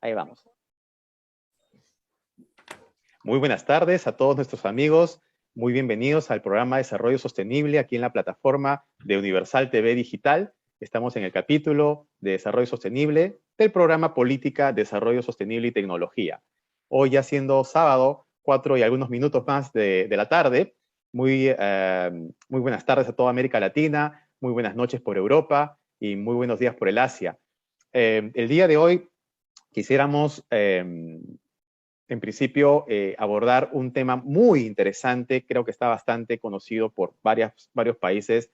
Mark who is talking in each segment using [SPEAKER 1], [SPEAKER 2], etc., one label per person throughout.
[SPEAKER 1] Ahí vamos. Muy buenas tardes a todos nuestros amigos. Muy bienvenidos al programa Desarrollo Sostenible aquí en la plataforma de Universal TV Digital. Estamos en el capítulo de Desarrollo Sostenible del programa Política, Desarrollo Sostenible y Tecnología. Hoy ya siendo sábado, 4 y algunos minutos más de la tarde. Muy buenas tardes a toda América Latina, muy buenas noches por Europa y muy buenos días por el Asia. El día de hoy quisiéramos, en principio, abordar un tema muy interesante, creo que está bastante conocido por varios países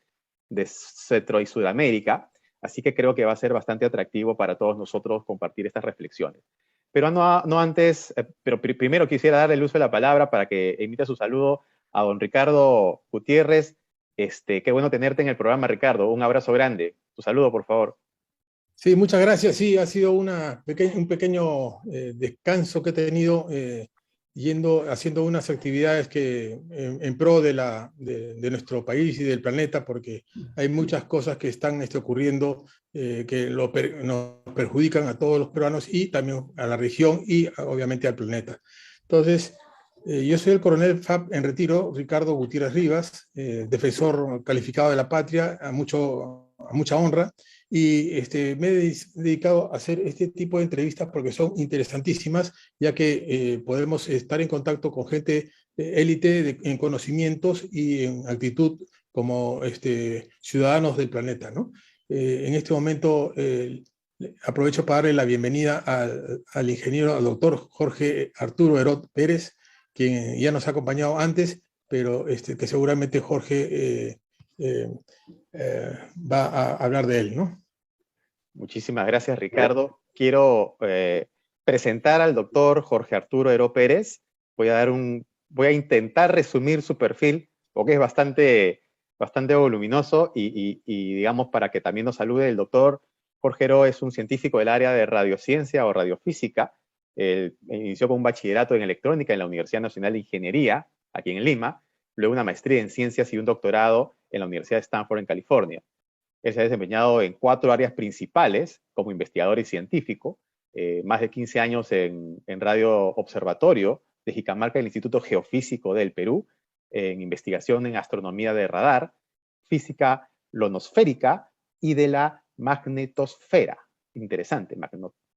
[SPEAKER 1] de Centro y Sudamérica, así que creo que va a ser bastante atractivo para todos nosotros compartir estas reflexiones. Pero no antes, pero primero quisiera dar el uso de la palabra para que emita su saludo a don Ricardo Gutiérrez. Qué bueno tenerte en el programa, Ricardo. Un abrazo grande. Tu saludo, por favor.
[SPEAKER 2] Sí, muchas gracias. Sí, ha sido un pequeño descanso que he tenido haciendo unas actividades que en pro de nuestro país y del planeta, porque hay muchas cosas que están ocurriendo que nos perjudican a todos los peruanos y también a la región y obviamente al planeta. Entonces, yo soy el coronel FAP en retiro, Ricardo Gutiérrez Rivas, defensor calificado de la patria, a mucha honra. Y me he dedicado a hacer este tipo de entrevistas porque son interesantísimas, ya que podemos estar en contacto con gente élite en conocimientos y en actitud como ciudadanos del planeta, ¿no? En este momento aprovecho para darle la bienvenida al ingeniero, al doctor Jorge Arturo Herot Pérez, quien ya nos ha acompañado antes, pero que seguramente Jorge va a hablar de él, ¿no?
[SPEAKER 1] Muchísimas gracias, Ricardo. Quiero presentar al doctor Jorge Arturo Heró Pérez. Voy a intentar resumir su perfil, porque es bastante voluminoso y digamos, para que también nos salude el doctor Jorge Heró es un científico del área de radiociencia o radiofísica. Inició con un bachillerato en electrónica en la Universidad Nacional de Ingeniería, aquí en Lima, luego una maestría en ciencias y un doctorado en la Universidad de Stanford en California. Él se ha desempeñado en 4 áreas principales como investigador y científico, más de 15 años en Radio Observatorio de Jicamarca, el Instituto Geofísico del Perú, en investigación en astronomía de radar, física lonosférica y de la magnetosfera. Interesante,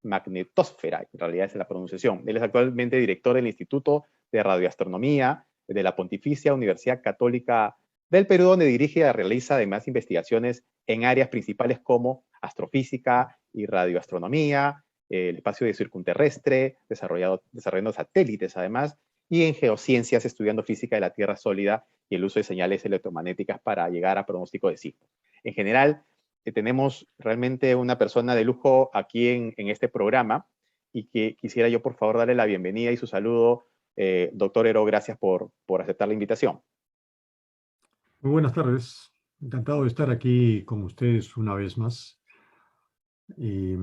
[SPEAKER 1] magnetosfera, en realidad es la pronunciación. Él es actualmente director del Instituto de Radioastronomía de la Pontificia Universidad Católica del Perú, donde dirige y realiza además investigaciones en áreas principales como astrofísica y radioastronomía, el espacio de circunterrestre, desarrollando satélites además, y en geociencias, estudiando física de la Tierra sólida y el uso de señales electromagnéticas para llegar a pronóstico de sismos. En general, tenemos realmente una persona de lujo aquí en este programa y que quisiera yo, por favor, darle la bienvenida y su saludo. Doctor Heró, gracias por aceptar la invitación.
[SPEAKER 3] Muy buenas tardes. Encantado de estar aquí con ustedes una vez más y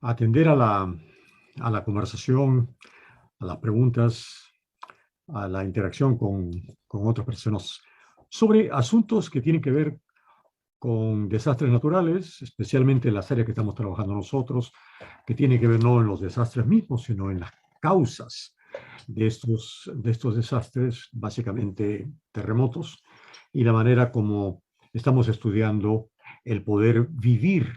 [SPEAKER 3] atender a la conversación, a las preguntas, a la interacción con otras personas sobre asuntos que tienen que ver con desastres naturales, especialmente en las áreas que estamos trabajando nosotros, que tienen que ver no en los desastres mismos, sino en las causas de estos desastres, básicamente terremotos, y la manera como estamos estudiando el poder vivir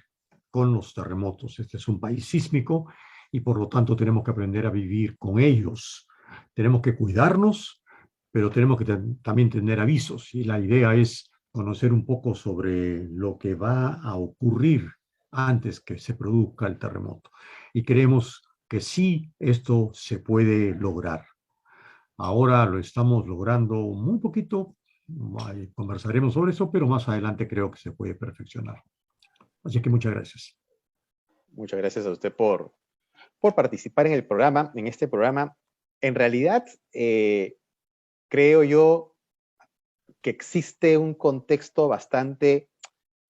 [SPEAKER 3] con los terremotos. Este es un país sísmico y por lo tanto tenemos que aprender a vivir con ellos. Tenemos que cuidarnos, pero tenemos que también tener avisos, y la idea es conocer un poco sobre lo que va a ocurrir antes que se produzca el terremoto. Y creemos que sí, esto se puede lograr. Ahora lo estamos logrando muy poquito, conversaremos sobre eso, pero más adelante creo que se puede perfeccionar. Así que muchas gracias.
[SPEAKER 1] Muchas gracias a usted por participar en el programa, en este programa. En realidad, creo yo que existe un contexto bastante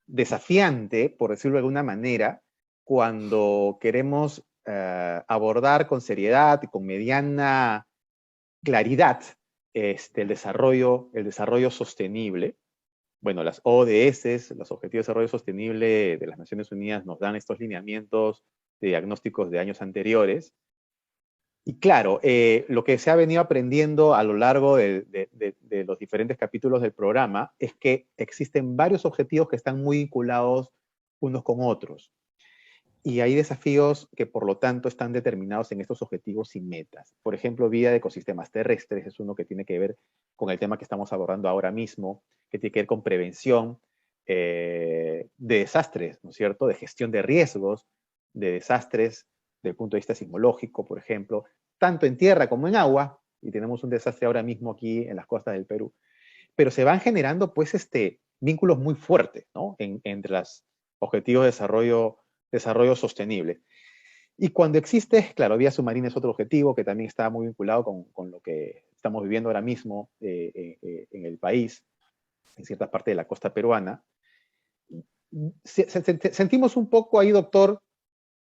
[SPEAKER 1] desafiante, por decirlo de alguna manera, cuando queremos abordar con seriedad y con mediana claridad el desarrollo sostenible. Bueno, las ODS, los Objetivos de Desarrollo Sostenible de las Naciones Unidas, nos dan estos lineamientos de diagnósticos de años anteriores. Y claro, lo que se ha venido aprendiendo a lo largo de los diferentes capítulos del programa es que existen varios objetivos que están muy vinculados unos con otros. Y hay desafíos que, por lo tanto, están determinados en estos objetivos y metas. Por ejemplo, vida de ecosistemas terrestres es uno que tiene que ver con el tema que estamos abordando ahora mismo, que tiene que ver con prevención de desastres, ¿no es cierto? De gestión de riesgos, de desastres desde el punto de vista sismológico, por ejemplo, tanto en tierra como en agua, y tenemos un desastre ahora mismo aquí en las costas del Perú. Pero se van generando, pues, vínculos muy fuertes, ¿no? Entre los objetivos de desarrollo sostenible. Y cuando existe, claro, vía submarina es otro objetivo que también está muy vinculado con lo que estamos viviendo ahora mismo en el país, en ciertas partes de la costa peruana. Sentimos un poco ahí, doctor,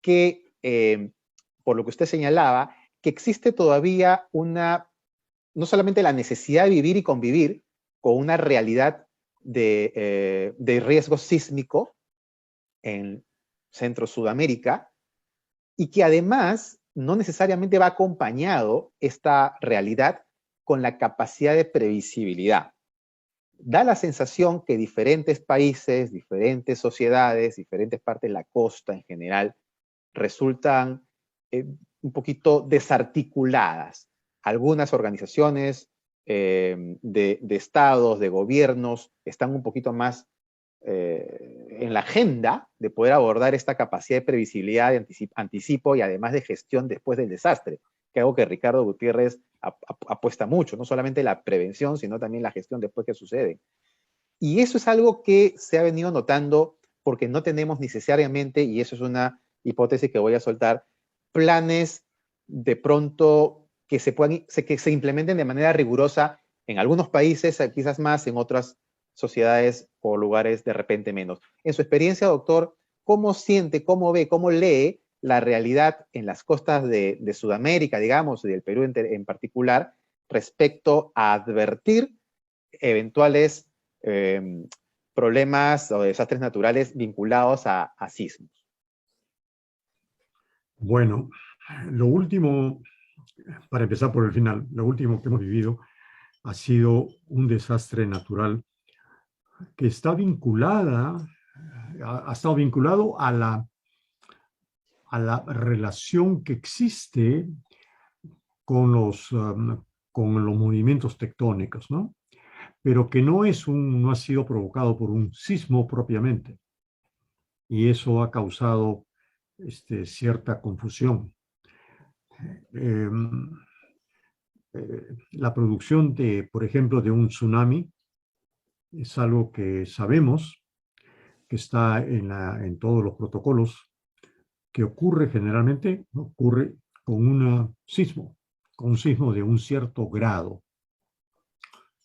[SPEAKER 1] que, por lo que usted señalaba, que existe todavía no solamente la necesidad de vivir y convivir con una realidad de riesgo sísmico en Centro Sudamérica, y que además no necesariamente va acompañado esta realidad con la capacidad de previsibilidad. Da la sensación que diferentes países, diferentes sociedades, diferentes partes de la costa en general, resultan un poquito desarticuladas. Algunas organizaciones de estados, de gobiernos, están un poquito más en la agenda de poder abordar esta capacidad de previsibilidad, de anticipo y además de gestión después del desastre, que es algo que Ricardo Gutiérrez apuesta mucho, no solamente la prevención, sino también la gestión después que sucede. Y eso es algo que se ha venido notando porque no tenemos necesariamente, y eso es una hipótesis que voy a soltar, planes de pronto que se implementen de manera rigurosa en algunos países, quizás más, en otras sociedades o lugares de repente menos. En su experiencia, doctor, ¿cómo siente, cómo ve, cómo lee la realidad en las costas de Sudamérica, digamos, y del Perú en particular, respecto a advertir eventuales problemas o desastres naturales vinculados a sismos?
[SPEAKER 3] Bueno, lo último, para empezar por el final, lo último que hemos vivido ha sido un desastre natural que está ha estado vinculado a la relación que existe con los movimientos tectónicos, ¿no? Pero que no ha sido provocado por un sismo propiamente. Y eso ha causado cierta confusión. La producción por ejemplo, de un tsunami es algo que sabemos que está en todos los protocolos, que ocurre con un sismo de un cierto grado.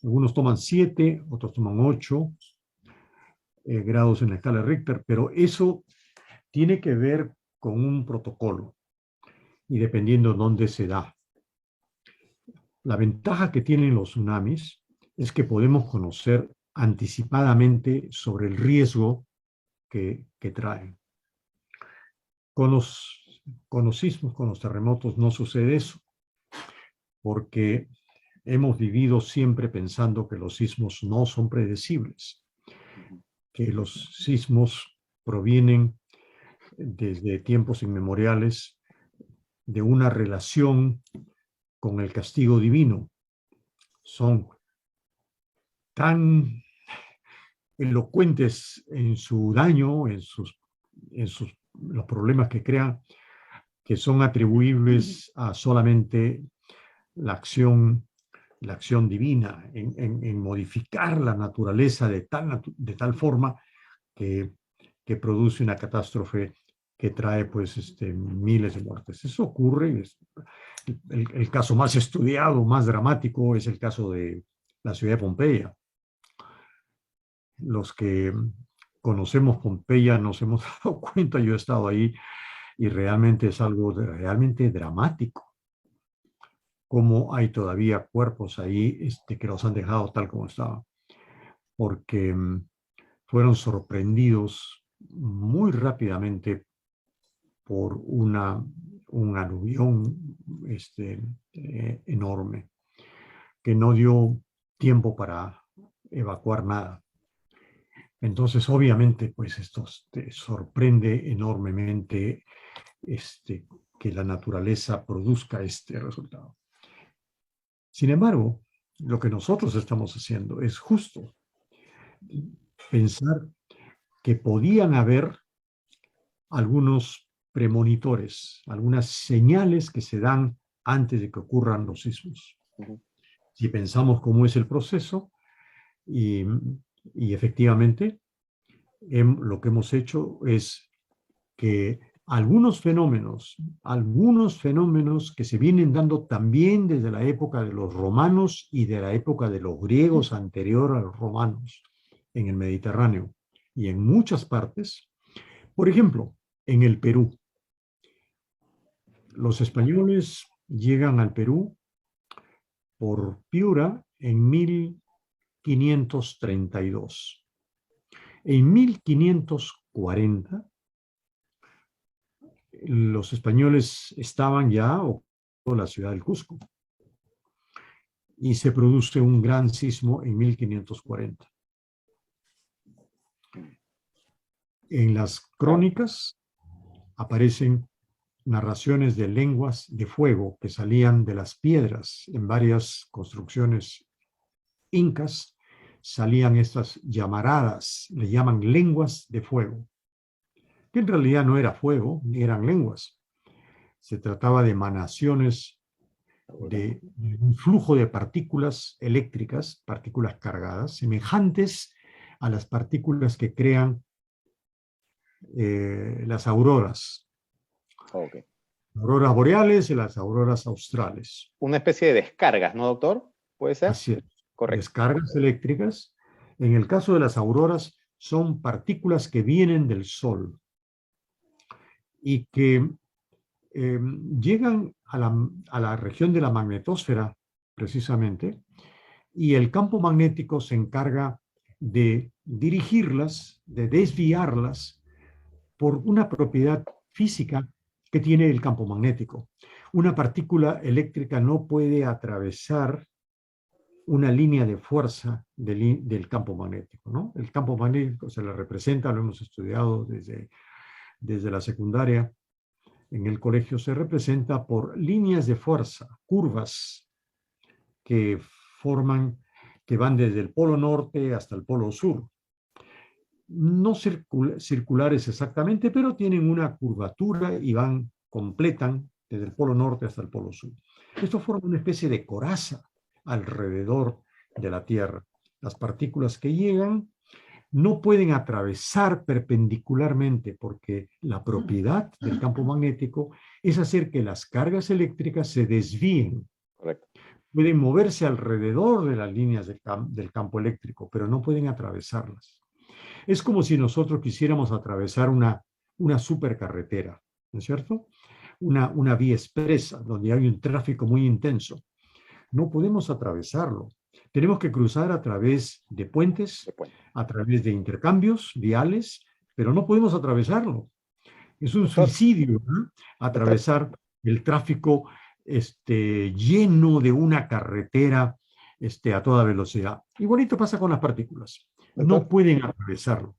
[SPEAKER 3] Algunos toman 7, otros toman 8 grados en la escala Richter, pero eso tiene que ver con un protocolo y dependiendo de dónde se da. La ventaja que tienen los tsunamis es que podemos conocer anticipadamente sobre el riesgo que traen. Con los sismos, con los terremotos, no sucede eso, porque hemos vivido siempre pensando que los sismos no son predecibles, que los sismos provienen desde tiempos inmemoriales de una relación con el castigo divino. Son tan elocuentes en su daño, los problemas que crean, que son atribuibles a solamente la acción divina en modificar la naturaleza de tal forma que produce una catástrofe que trae pues miles de muertes. Eso ocurre, el caso más estudiado, más dramático es el caso de la ciudad de Pompeya. Los que conocemos Pompeya nos hemos dado cuenta, yo he estado ahí y realmente es algo realmente dramático. Cómo hay todavía cuerpos ahí que los han dejado tal como estaban, porque fueron sorprendidos muy rápidamente por un aluvión enorme, que no dio tiempo para evacuar nada. Entonces, obviamente, pues esto te sorprende enormemente que la naturaleza produzca este resultado. Sin embargo, lo que nosotros estamos haciendo es justo pensar que podían haber algunos premonitores, algunas señales que se dan antes de que ocurran los sismos. Si pensamos cómo es el proceso, y efectivamente lo que hemos hecho es que algunos fenómenos que se vienen dando también desde la época de los romanos y de la época de los griegos anterior a los romanos en el Mediterráneo y en muchas partes, por ejemplo, en el Perú. Los españoles llegan al Perú por Piura en 1532. En 1540, los españoles estaban ya ocupando la ciudad del Cusco y se produce un gran sismo en 1540. En las crónicas aparecen narraciones de lenguas de fuego que salían de las piedras. En varias construcciones incas salían estas llamaradas, le llaman lenguas de fuego, que en realidad no era fuego, ni eran lenguas. Se trataba de emanaciones de un flujo de partículas eléctricas, partículas cargadas, semejantes a las partículas que crean las auroras.
[SPEAKER 1] Okay.
[SPEAKER 3] Auroras boreales y las auroras australes.
[SPEAKER 1] Una especie de descargas, ¿no, doctor? ¿Puede ser?
[SPEAKER 3] Así es.
[SPEAKER 1] Correcto.
[SPEAKER 3] Descargas eléctricas. En el caso de las auroras, son partículas que vienen del Sol y que llegan a la región de la magnetosfera, precisamente, y el campo magnético se encarga de dirigirlas, de desviarlas por una propiedad física que tiene el campo magnético. Una partícula eléctrica no puede atravesar una línea de fuerza del campo magnético, ¿no? El campo magnético se le representa, lo hemos estudiado desde la secundaria, en el colegio se representa por líneas de fuerza, curvas, que van desde el polo norte hasta el polo sur. No circulares exactamente, pero tienen una curvatura y completan desde el polo norte hasta el polo sur. Esto forma una especie de coraza alrededor de la Tierra. Las partículas que llegan no pueden atravesar perpendicularmente porque la propiedad del campo magnético es hacer que las cargas eléctricas se desvíen.
[SPEAKER 1] Correcto.
[SPEAKER 3] Pueden moverse alrededor de las líneas del campo eléctrico, pero no pueden atravesarlas. Es como si nosotros quisiéramos atravesar una supercarretera, ¿no es cierto? Una vía expresa donde hay un tráfico muy intenso. No podemos atravesarlo. Tenemos que cruzar a través de puentes, a través de intercambios viales, pero no podemos atravesarlo. Es un suicidio, ¿no? Atravesar el tráfico lleno de una carretera a toda velocidad. Igualito pasa con las partículas.
[SPEAKER 1] Doctor,
[SPEAKER 3] no pueden atravesarlo.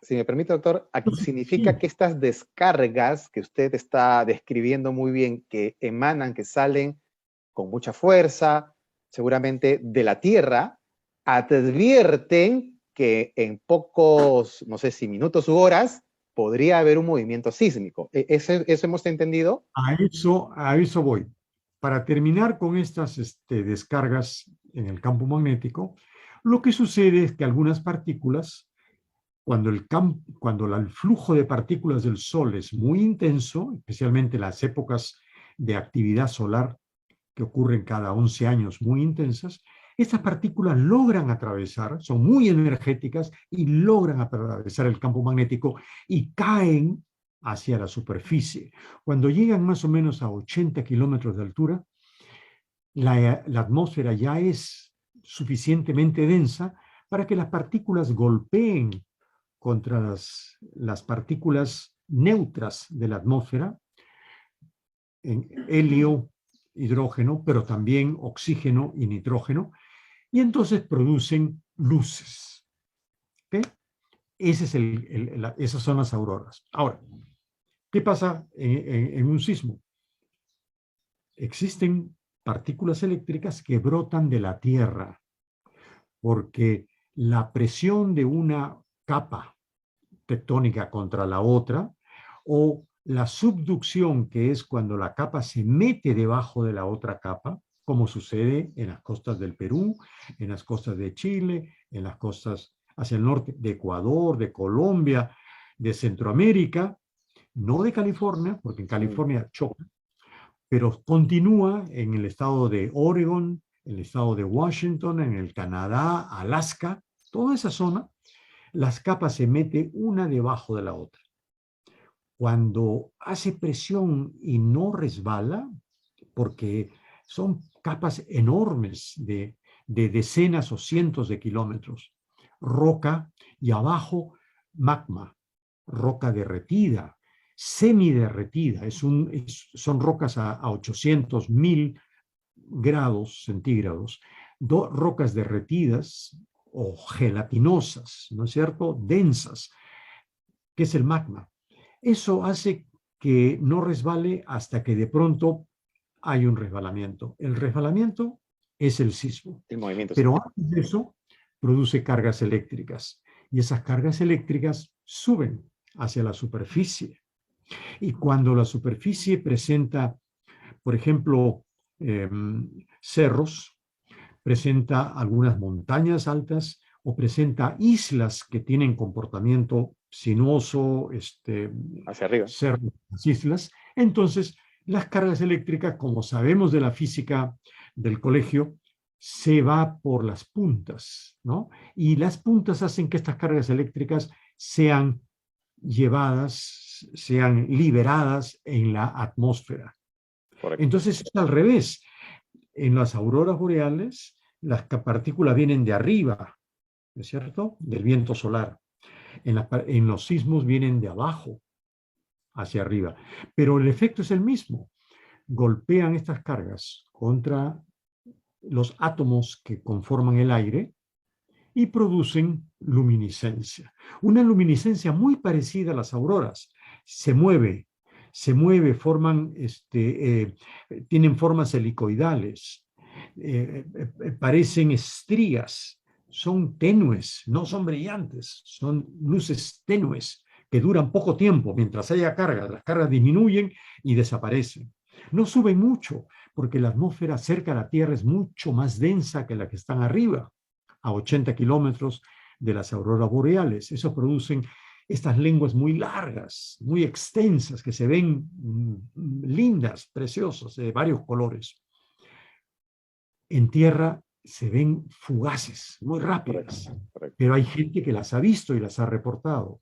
[SPEAKER 1] Si me permite, doctor, aquí significa que estas descargas que usted está describiendo muy bien, que emanan, que salen con mucha fuerza, seguramente de la Tierra, advierten que en pocos, no sé si minutos u horas, podría haber un movimiento sísmico. ¿Eso hemos entendido?
[SPEAKER 3] A eso voy. Para terminar con estas descargas en el campo magnético, lo que sucede es que algunas partículas, cuando el flujo de partículas del Sol es muy intenso, especialmente las épocas de actividad solar que ocurren cada 11 años muy intensas, estas partículas logran atravesar, son muy energéticas y logran atravesar el campo magnético y caen hacia la superficie. Cuando llegan más o menos a 80 kilómetros de altura, la atmósfera ya es suficientemente densa para que las partículas golpeen contra las partículas neutras de la atmósfera, en helio, hidrógeno, pero también oxígeno y nitrógeno, y entonces producen luces. ¿Okay? Esas son las auroras. Ahora, ¿qué pasa en un sismo? Existen partículas eléctricas que brotan de la Tierra, porque la presión de una capa tectónica contra la otra, o la subducción, que es cuando la capa se mete debajo de la otra capa, como sucede en las costas del Perú, en las costas de Chile, en las costas hacia el norte de Ecuador, de Colombia, de Centroamérica, no de California, porque en California choca, pero continúa en el estado de Oregon, en el estado de Washington, en el Canadá, Alaska, toda esa zona, las capas se meten una debajo de la otra. Cuando hace presión y no resbala, porque son capas enormes de decenas o cientos de kilómetros, roca y abajo magma, roca derretida, semiderretida, son rocas a 800, 1000 grados centígrados, rocas derretidas o gelatinosas, ¿no es cierto?, densas, que es el magma. Eso hace que no resbale hasta que de pronto hay un resbalamiento. El resbalamiento es el sismo.
[SPEAKER 1] El movimiento.
[SPEAKER 3] Pero antes de eso, produce cargas eléctricas. Y esas cargas eléctricas suben hacia la superficie. Y cuando la superficie presenta, por ejemplo, cerros, presenta algunas montañas altas o presenta islas que tienen comportamiento sinuoso,
[SPEAKER 1] hacia arriba,
[SPEAKER 3] cerros, las islas, entonces las cargas eléctricas, como sabemos de la física del colegio, se va por las puntas, ¿no? Y las puntas hacen que estas cargas eléctricas sean llevadas, sean liberadas en la atmósfera.
[SPEAKER 1] correcto.
[SPEAKER 3] Entonces es al revés. En las auroras boreales, las partículas vienen de arriba, ¿no es cierto?, del viento solar. En los sismos vienen de abajo hacia arriba. Pero el efecto es el mismo. Golpean estas cargas contra los átomos que conforman el aire y producen luminiscencia. Una luminiscencia muy parecida a las auroras. Se mueve, forman, tienen formas helicoidales, parecen estrías, son tenues, no son brillantes, son luces tenues que duran poco tiempo. Mientras haya cargas, las cargas disminuyen y desaparecen. No suben mucho, porque la atmósfera cerca de la Tierra es mucho más densa que la que están arriba, a 80 kilómetros de las auroras boreales. Eso producen estas lenguas muy largas, muy extensas, que se ven lindas, preciosas, de varios colores. En tierra se ven fugaces, muy rápidas,
[SPEAKER 1] correcto.
[SPEAKER 3] Pero hay gente que las ha visto y las ha reportado.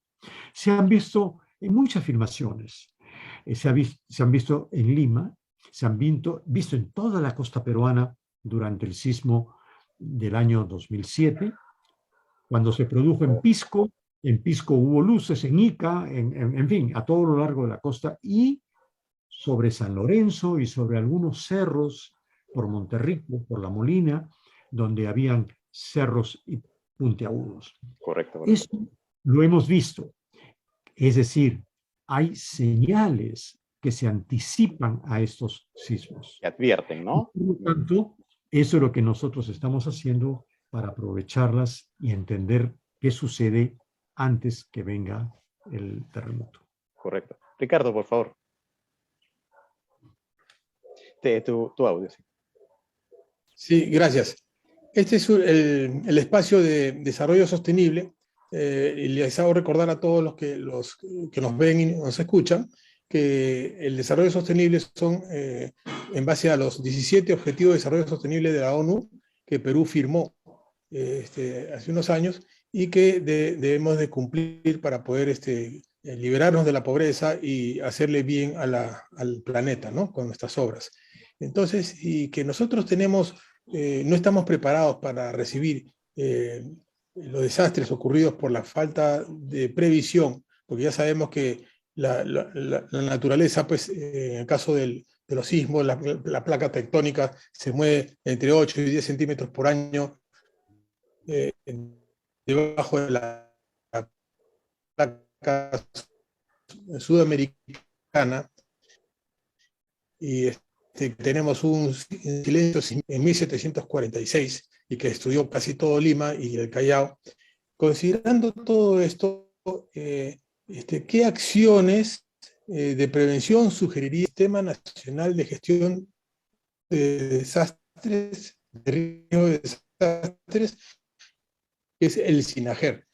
[SPEAKER 3] Se han visto en muchas filmaciones. Se han visto en Lima, se han visto en toda la costa peruana durante el sismo del año 2007, cuando se produjo en Pisco. En Pisco hubo luces, en Ica, en fin, a todo lo largo de la costa, y sobre San Lorenzo y sobre algunos cerros por Monterrico, por La Molina, donde habían cerros y puntiagudos.
[SPEAKER 1] Correcto.
[SPEAKER 3] Eso lo hemos visto. Es decir, hay señales que se anticipan a estos sismos.
[SPEAKER 1] Que advierten, ¿no?
[SPEAKER 3] Y por lo tanto, eso es lo que nosotros estamos haciendo para aprovecharlas y entender qué sucede antes que venga el terremoto.
[SPEAKER 1] Correcto. Ricardo, por favor. Tu audio, sí.
[SPEAKER 2] Sí, gracias. Este es el espacio de desarrollo sostenible. Y les hago recordar a todos los que nos ven y nos escuchan que el desarrollo sostenible son en base a los 17 Objetivos de Desarrollo Sostenible de la ONU que Perú firmó hace unos años y que debemos de cumplir para poder liberarnos de la pobreza y hacerle bien al planeta, ¿no?, con nuestras obras. Entonces, y que nosotros no estamos preparados para recibir los desastres ocurridos por la falta de previsión, porque ya sabemos que la naturaleza, pues, en el caso de los sismos, la placa tectónica se mueve entre 8 y 10 centímetros por año eh, debajo de la placa sudamericana, y tenemos un silencio en 1746 y que destruyó casi todo Lima y el Callao. Considerando todo esto, ¿qué acciones de prevención sugeriría el Sistema Nacional de Gestión de Desastres, de Riesgo de Desastres, que es el SINAGER?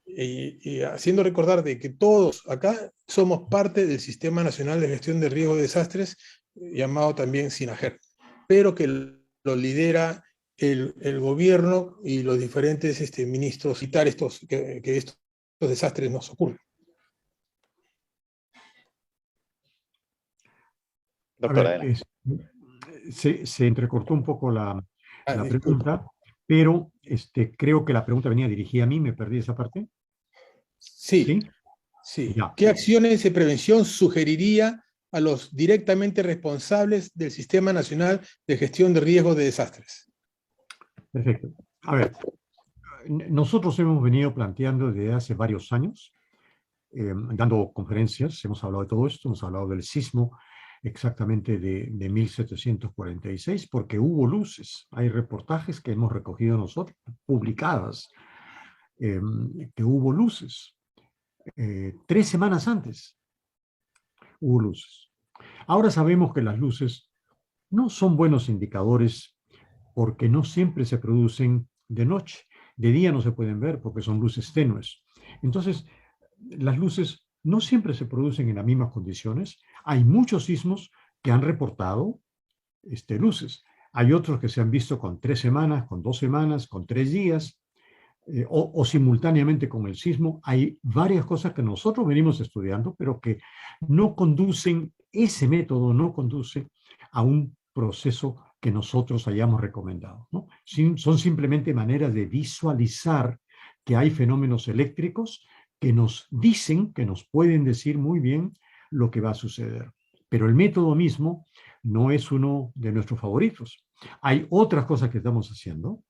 [SPEAKER 2] Y haciendo recordar de que todos acá somos parte del Sistema Nacional de Gestión de Riesgo de Desastres, llamado también SINAGER, pero que lo lidera el gobierno y los diferentes ministros evitar que estos desastres nos ocurran.
[SPEAKER 3] A
[SPEAKER 1] Doctor,
[SPEAKER 3] ver,
[SPEAKER 1] adelante.
[SPEAKER 3] se entrecortó un poco la
[SPEAKER 2] Disculpa.
[SPEAKER 3] pregunta, pero creo que la pregunta venía dirigida a mí, me perdí esa parte.
[SPEAKER 2] Sí,
[SPEAKER 3] ¿Sí?
[SPEAKER 2] sí.
[SPEAKER 3] Ya,
[SPEAKER 2] ¿Qué acciones de prevención sugeriría a los directamente responsables del Sistema Nacional de Gestión de Riesgos de Desastres?
[SPEAKER 3] perfecto. A ver, nosotros hemos venido planteando desde hace varios años, dando conferencias, hemos hablado de todo esto, hemos hablado del sismo exactamente de 1746, porque hubo luces. Hay reportajes que hemos recogido nosotros, publicadas, que hubo luces. 3 semanas antes hubo luces. Ahora sabemos que las luces no son buenos indicadores porque no siempre se producen de noche. De día no se pueden ver porque son luces tenues. Entonces, las luces no siempre se producen en las mismas condiciones. Hay muchos sismos que han reportado luces. Hay otros que se han visto con 3 semanas, con 2 semanas, con 3 días, o simultáneamente con el sismo. Hay varias cosas que nosotros venimos estudiando, pero que no conducen, ese método no conduce a un proceso que nosotros hayamos recomendado, ¿no? Son simplemente maneras de visualizar que hay fenómenos eléctricos que nos dicen, que nos pueden decir muy bien lo que va a suceder. Pero el método mismo no es uno de nuestros favoritos. Hay otras cosas que estamos haciendo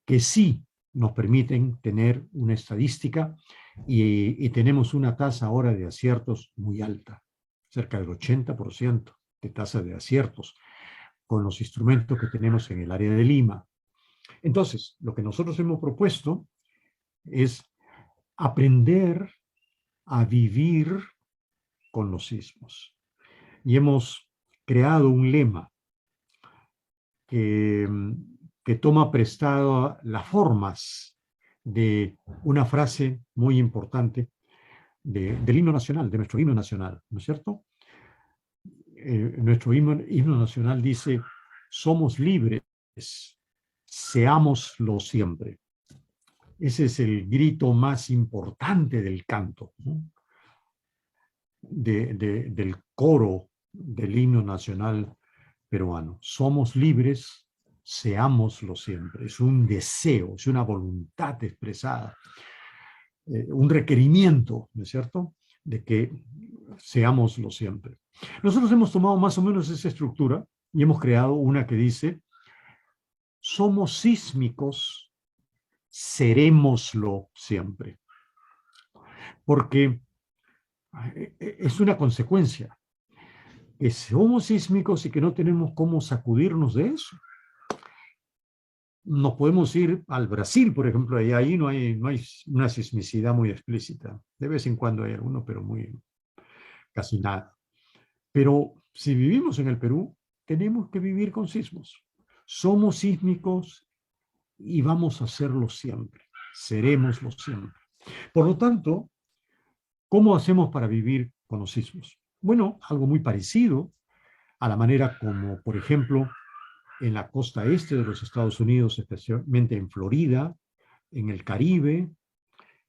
[SPEAKER 3] que sí nos permiten tener una estadística y tenemos una tasa ahora de aciertos muy alta, cerca del 80% de tasa de aciertos con los instrumentos que tenemos en el área de Lima. Entonces, lo que nosotros hemos propuesto es aprender a vivir con los sismos. Y hemos creado un lema que, que toma prestado las formas de una frase muy importante del himno nacional, de nuestro himno nacional, ¿no es cierto? Nuestro himno nacional dice: somos libres, seámoslo siempre. Ese es el grito más importante del canto, ¿no? Del coro del himno nacional peruano. Somos libres, seámoslo siempre. Es un deseo, es una voluntad expresada, un requerimiento, ¿no es cierto?, de que seámoslo siempre. Nosotros hemos tomado más o menos esa estructura y hemos creado una que dice: somos sísmicos, serémoslo siempre. Porque es una consecuencia. Que somos sísmicos y que no tenemos cómo sacudirnos de eso. Nos podemos ir al Brasil, por ejemplo, y ahí no hay una sismicidad muy explícita. De vez en cuando hay alguno, pero casi nada. Pero si vivimos en el Perú, tenemos que vivir con sismos. Somos sísmicos y vamos a serlo siempre. Seremoslo siempre. Por lo tanto, ¿cómo hacemos para vivir con los sismos? Bueno, algo muy parecido a la manera como, por ejemplo, en la costa este de los Estados Unidos, especialmente en Florida, en el Caribe,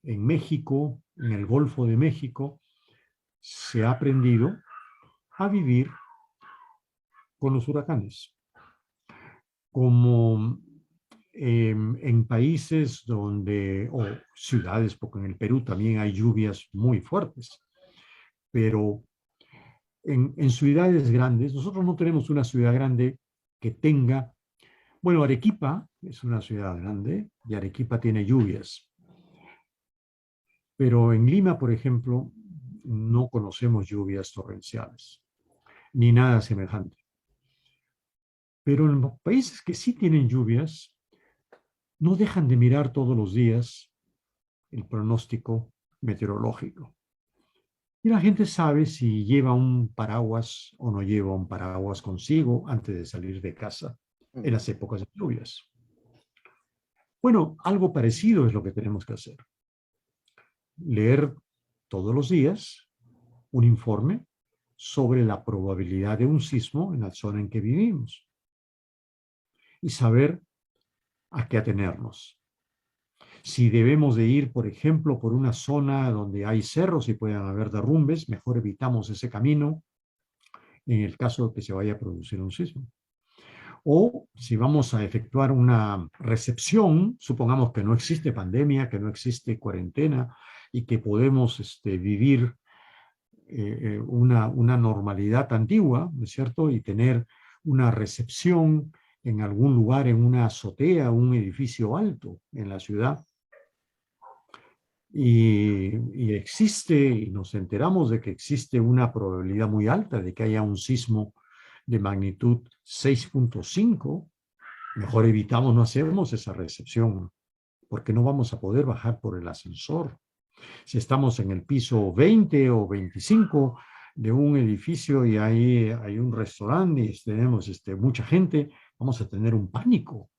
[SPEAKER 3] en México, en el Golfo de México, se ha aprendido a vivir con los huracanes. Como en países donde, o ciudades, porque en el Perú también hay lluvias muy fuertes, pero en ciudades grandes, nosotros no tenemos una ciudad grande que tenga, bueno, Arequipa es una ciudad grande y Arequipa tiene lluvias, pero en Lima, por ejemplo, no conocemos lluvias torrenciales, ni nada semejante. Pero en los países que sí tienen lluvias, no dejan de mirar todos los días el pronóstico meteorológico. Y la gente sabe si lleva un paraguas o no lleva un paraguas consigo antes de salir de casa en las épocas de lluvias. Bueno, algo parecido es lo que tenemos que hacer. Leer todos los días un informe sobre la probabilidad de un sismo en la zona en que vivimos y saber a qué atenernos. Si debemos de ir, por ejemplo, por una zona donde hay cerros y puedan haber derrumbes, mejor evitamos ese camino en el caso de que se vaya a producir un sismo. O si vamos a efectuar una recepción, supongamos que no existe pandemia, que no existe cuarentena y que podemos vivir una normalidad antigua, ¿no es cierto? Y tener una recepción en algún lugar, en una azotea, un edificio alto en la ciudad. Y existe, y nos enteramos de que existe una probabilidad muy alta de que haya un sismo de magnitud 6.5, mejor evitamos, no hacemos esa recepción, porque no vamos a poder bajar por el ascensor. Si estamos en el piso 20 o 25 de un edificio y ahí hay un restaurante y tenemos mucha gente, vamos a tener un pánico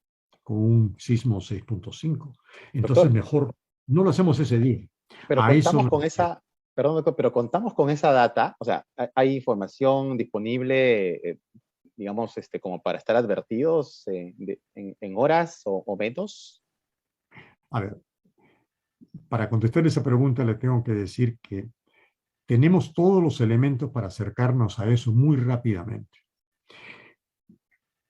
[SPEAKER 3] con un sismo 6.5. Entonces,
[SPEAKER 1] Doctor,
[SPEAKER 3] mejor no lo hacemos ese día.
[SPEAKER 1] pero
[SPEAKER 3] A eso
[SPEAKER 1] contamos con esa, perdón, doctor, pero contamos con esa data, o sea, hay información disponible, digamos, como para estar advertidos en horas o menos.
[SPEAKER 3] A ver, para contestar esa pregunta le tengo que decir que tenemos todos los elementos para acercarnos a eso muy rápidamente.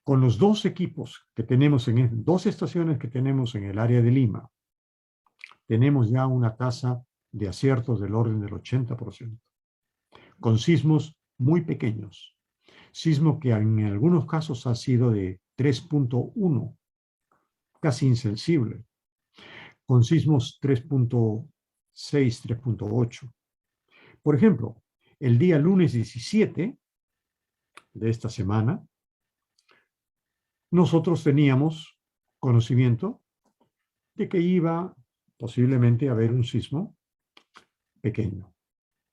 [SPEAKER 3] Con los dos equipos que tenemos, dos estaciones que tenemos en el área de Lima, tenemos ya una tasa de aciertos del orden del 80%, con sismos muy pequeños. Sismo que en algunos casos ha sido de 3.1, casi insensible, con sismos 3.6, 3.8. Por ejemplo, el día lunes 17 de esta semana, nosotros teníamos conocimiento de que iba posiblemente a haber un sismo pequeño.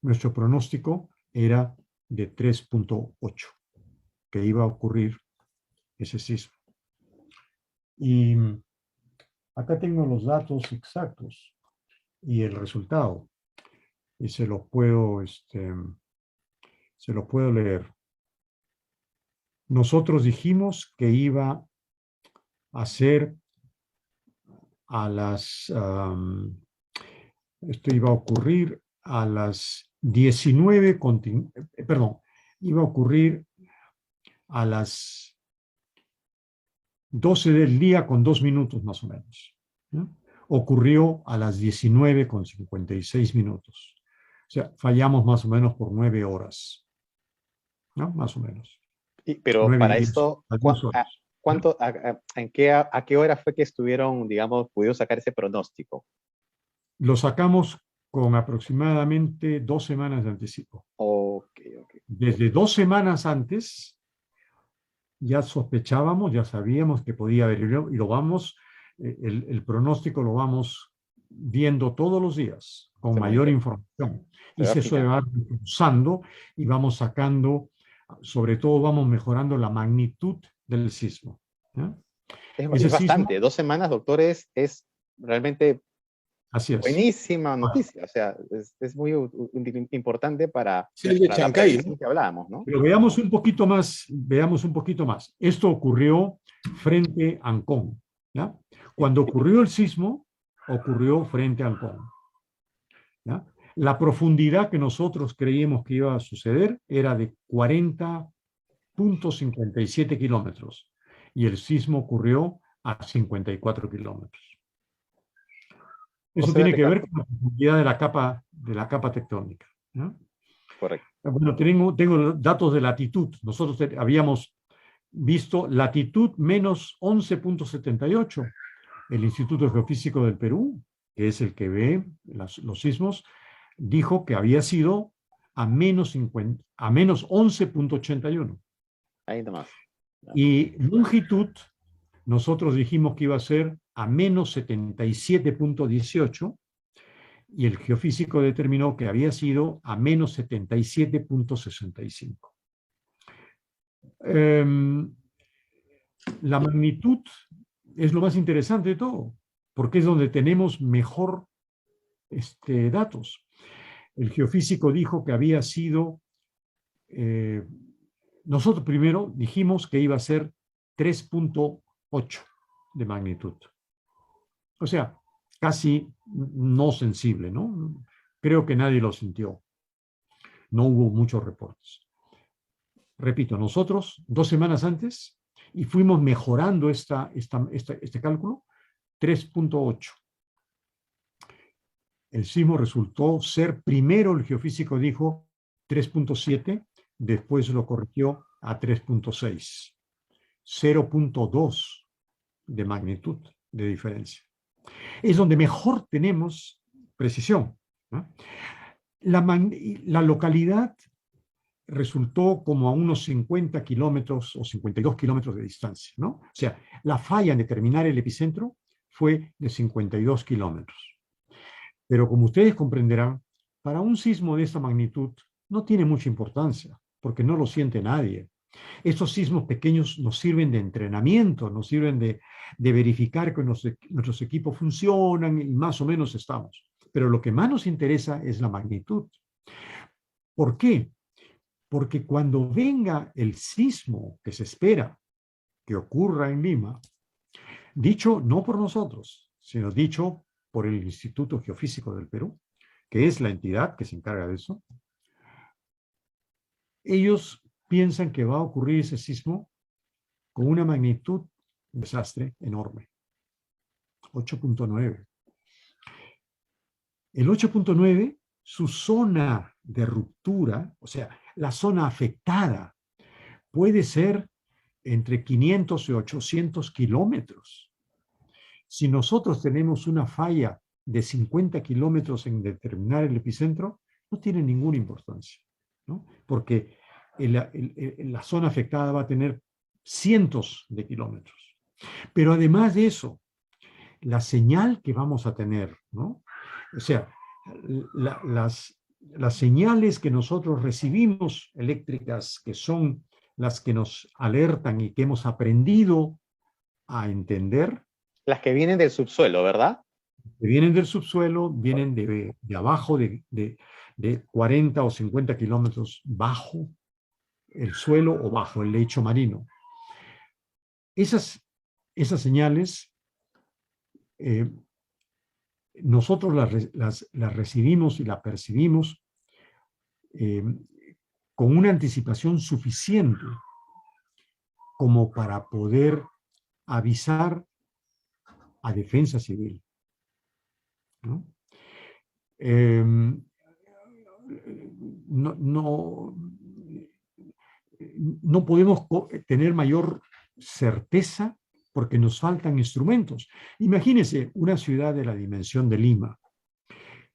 [SPEAKER 3] Nuestro pronóstico era de 3.8, que iba a ocurrir ese sismo. Y acá tengo los datos exactos y el resultado. Y se los puedo leer. Nosotros dijimos que iba a ser esto iba a ocurrir a las 19, iba a ocurrir a las 12 del día con 2 minutos más o menos. ¿No? Ocurrió a las 19 con 56 minutos. O sea, fallamos más o menos por 9 horas. ¿No? Más o menos.
[SPEAKER 1] Pero
[SPEAKER 3] 9
[SPEAKER 1] para
[SPEAKER 3] días,
[SPEAKER 1] esto,
[SPEAKER 3] horas.
[SPEAKER 1] ¿a qué hora fue que estuvieron, digamos, pudieron sacar ese pronóstico?
[SPEAKER 3] Lo sacamos con aproximadamente 2 semanas de anticipo.
[SPEAKER 1] Okay.
[SPEAKER 3] Desde 2 semanas antes ya sospechábamos, ya sabíamos que podía haber, y lo vamos, el pronóstico lo vamos viendo todos los días con mayor información. Y se va usando y vamos sacando, sobre todo vamos mejorando la magnitud del sismo. ¿Ya?
[SPEAKER 1] Es bastante, 2 semanas, doctor, es realmente
[SPEAKER 3] así es.
[SPEAKER 1] Buenísima noticia, o sea, es muy importante para
[SPEAKER 2] la
[SPEAKER 1] prevención que hablábamos, ¿no?
[SPEAKER 3] Pero veamos un poquito más. Esto ocurrió frente a Ancón, ¿ya? Cuando ocurrió el sismo, ocurrió frente a Ancón, ¿ya? La profundidad que nosotros creíamos que iba a suceder era de 40.57 kilómetros y el sismo ocurrió a 54 kilómetros. Eso tiene que ver con la profundidad de la capa tectónica, ¿no?
[SPEAKER 1] Correcto.
[SPEAKER 3] Bueno, tengo datos de latitud. Nosotros habíamos visto latitud menos 11.78. El Instituto Geofísico del Perú, que es el que ve los sismos, dijo que había sido a menos 11.81.
[SPEAKER 1] Ahí nomás.
[SPEAKER 3] Y longitud, nosotros dijimos que iba a ser a menos 77.18 y el geofísico determinó que había sido a menos 77.65. La magnitud es lo más interesante de todo, porque es donde tenemos mejor datos. El geofísico dijo que había sido, nosotros primero dijimos que iba a ser 3.8 de magnitud. O sea, casi no sensible, ¿no? Creo que nadie lo sintió. No hubo muchos reportes. Repito, nosotros 2 semanas antes, y fuimos mejorando este cálculo, 3.8. El sismo resultó ser, primero el geofísico dijo 3.7, después lo corrigió a 3.6. 0.2 de magnitud de diferencia. Es donde mejor tenemos precisión, ¿no? La localidad resultó como a unos 50 kilómetros o 52 kilómetros de distancia, ¿no? O sea, la falla en determinar el epicentro fue de 52 kilómetros. Pero como ustedes comprenderán, para un sismo de esta magnitud no tiene mucha importancia, porque no lo siente nadie. Estos sismos pequeños nos sirven de entrenamiento, nos sirven de verificar que nuestros equipos funcionan y más o menos estamos. Pero lo que más nos interesa es la magnitud. ¿Por qué? Porque cuando venga el sismo que se espera que ocurra en Lima, dicho no por nosotros, sino dicho por el Instituto Geofísico del Perú, que es la entidad que se encarga de eso, ellos piensan que va a ocurrir ese sismo con una magnitud de desastre enorme, 8.9. El 8.9, su zona de ruptura, o sea, la zona afectada, puede ser entre 500 y 800 kilómetros. Si nosotros tenemos una falla de 50 kilómetros en determinar el epicentro, no tiene ninguna importancia, ¿no? Porque la zona afectada va a tener cientos de kilómetros. Pero además de eso, la señal que vamos a tener, ¿no? O sea, las señales que nosotros recibimos eléctricas, que son las que nos alertan y que hemos aprendido a entender.
[SPEAKER 1] Las que vienen del subsuelo, ¿verdad?
[SPEAKER 3] Que vienen del subsuelo, vienen de abajo, de 40 o 50 kilómetros bajo el suelo o bajo el lecho marino. Esas señales nosotros las recibimos y las percibimos con una anticipación suficiente como para poder avisar a Defensa Civil, ¿no? No podemos tener mayor certeza porque nos faltan instrumentos. Imagínense una ciudad de la dimensión de Lima,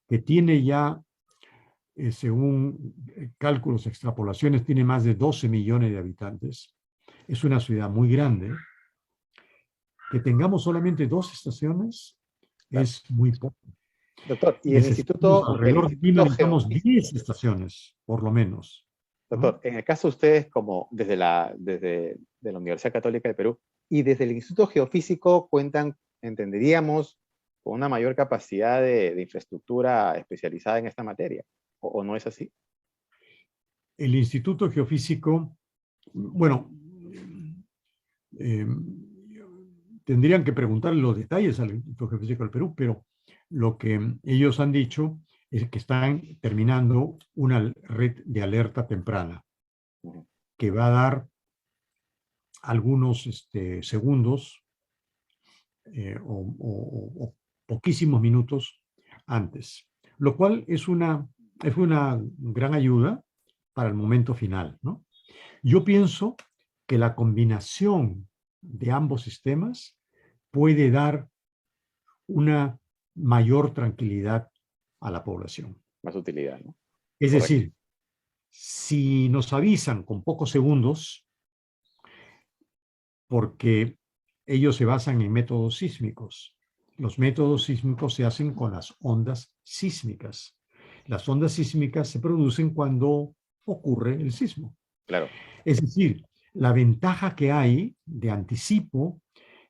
[SPEAKER 3] que tiene ya, según cálculos, extrapolaciones, tiene más de 12 millones de habitantes. Es una ciudad muy grande. Que tengamos solamente 2 estaciones es muy poco.
[SPEAKER 1] Doctor, y el instituto...
[SPEAKER 3] Alrededor de Lima necesitamos 10 estaciones, por lo menos.
[SPEAKER 1] Doctor, en el caso de ustedes, como desde la Universidad Católica del Perú y desde el Instituto Geofísico, cuentan, entenderíamos, con una mayor capacidad de infraestructura especializada en esta materia, ¿o no es así?
[SPEAKER 3] El Instituto Geofísico, bueno, tendrían que preguntarle los detalles al Instituto Geofísico del Perú, pero lo que ellos han dicho es que están terminando una red de alerta temprana que va a dar algunos segundos o poquísimos minutos antes, lo cual es una gran ayuda para el momento final, ¿no? Yo pienso que la combinación de ambos sistemas puede dar una mayor tranquilidad a la población.
[SPEAKER 1] Más utilidad, ¿no?
[SPEAKER 3] Es
[SPEAKER 1] Correcto.
[SPEAKER 3] decir, si nos avisan con pocos segundos, porque ellos se basan en métodos sísmicos. Los métodos sísmicos se hacen con las ondas sísmicas. Las ondas sísmicas se producen cuando ocurre el sismo.
[SPEAKER 1] Claro.
[SPEAKER 3] Es decir, la ventaja que hay de anticipo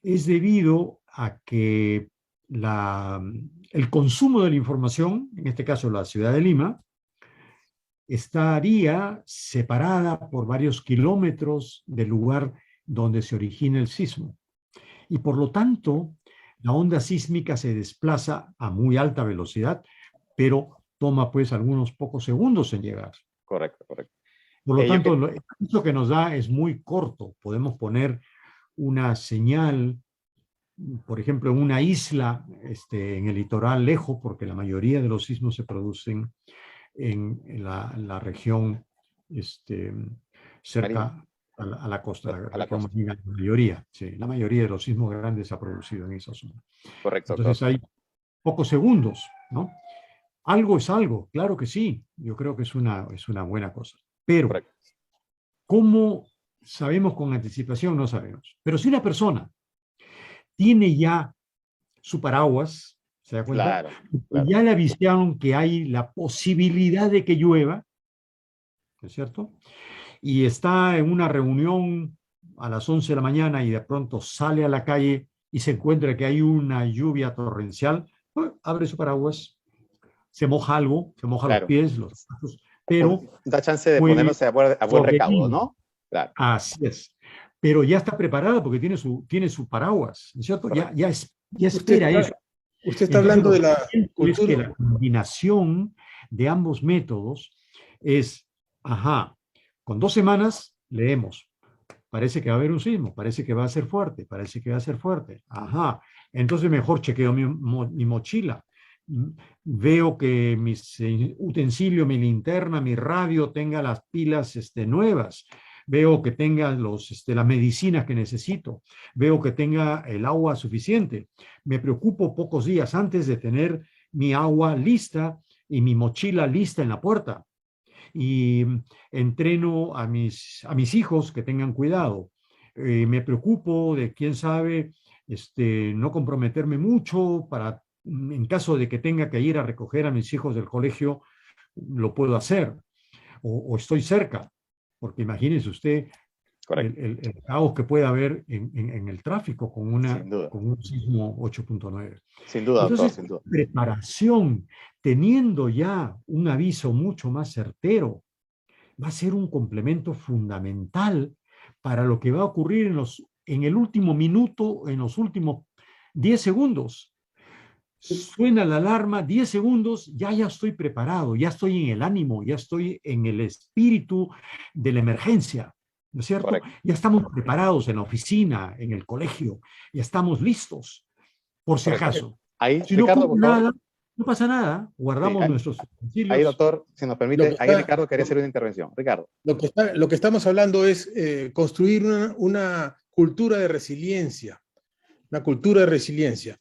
[SPEAKER 3] es debido a que el consumo de la información, en este caso la ciudad de Lima, estaría separada por varios kilómetros del lugar donde se origina el sismo. Y por lo tanto, la onda sísmica se desplaza a muy alta velocidad, pero toma pues algunos pocos segundos en llegar.
[SPEAKER 1] Correcto, correcto.
[SPEAKER 3] Por lo tanto, el aviso que nos da es muy corto. Podemos poner una señal, por ejemplo, en una isla en el litoral lejos, porque la mayoría de los sismos se producen en la región cerca a la costa, la mayoría, sí, la mayoría de los sismos grandes se ha producido en esa zona.
[SPEAKER 1] Correcto.
[SPEAKER 3] Entonces hay pocos segundos, ¿no? Algo es algo, claro que sí, yo creo que es una buena cosa. Pero,
[SPEAKER 1] correcto.
[SPEAKER 3] ¿Cómo sabemos con anticipación? No sabemos. Pero si una persona tiene ya su paraguas, ¿se da cuenta?
[SPEAKER 1] Claro, claro.
[SPEAKER 3] Ya le avisaron que hay la posibilidad de que llueva, ¿no es cierto? Y está en una reunión a las 11 de la mañana y de pronto sale a la calle y se encuentra que hay una lluvia torrencial, pues, abre su paraguas, se moja algo, se moja los pies, los brazos, pero
[SPEAKER 1] da chance de ponerse a buen recaudo, ¿no?
[SPEAKER 3] Claro. Así es. Pero ya está preparada porque tiene su paraguas, ¿no es cierto? Ya espera eso.
[SPEAKER 2] Usted está hablando de la
[SPEAKER 3] cultura. Es que la combinación de ambos métodos es, con 2 semanas leemos, parece que va a haber un sismo, parece que va a ser fuerte, parece que va a ser fuerte, entonces mejor chequeo mi mochila, veo que mis utensilios, mi linterna, mi radio tenga las pilas nuevas, veo que tenga las medicinas que necesito, veo que tenga el agua suficiente. Me preocupo pocos días antes de tener mi agua lista y mi mochila lista en la puerta. Y entreno a mis hijos que tengan cuidado. Me preocupo de, quién sabe, no comprometerme mucho para, en caso de que tenga que ir a recoger a mis hijos del colegio, lo puedo hacer. O estoy cerca. Porque imagínese usted el caos que puede haber en el tráfico con un sismo 8.9.
[SPEAKER 1] Sin duda,
[SPEAKER 3] entonces,
[SPEAKER 1] doctor, sin duda.
[SPEAKER 3] Preparación, teniendo ya un aviso mucho más certero, va a ser un complemento fundamental para lo que va a ocurrir en el último minuto, en los últimos 10 segundos. Suena la alarma, 10 segundos, ya estoy preparado, ya estoy en el ánimo, ya estoy en el espíritu de la emergencia, ¿no es cierto? Correcto. Ya estamos preparados en la oficina, en el colegio, ya estamos listos, por si acaso.
[SPEAKER 1] Ahí,
[SPEAKER 3] si
[SPEAKER 1] Ricardo,
[SPEAKER 3] no nada, no pasa nada, guardamos nuestros utensilios.
[SPEAKER 1] Ahí, doctor, si nos permite, ahí Ricardo quería hacer una intervención. Ricardo.
[SPEAKER 2] Lo que estamos hablando es construir una cultura de resiliencia, una cultura de resiliencia.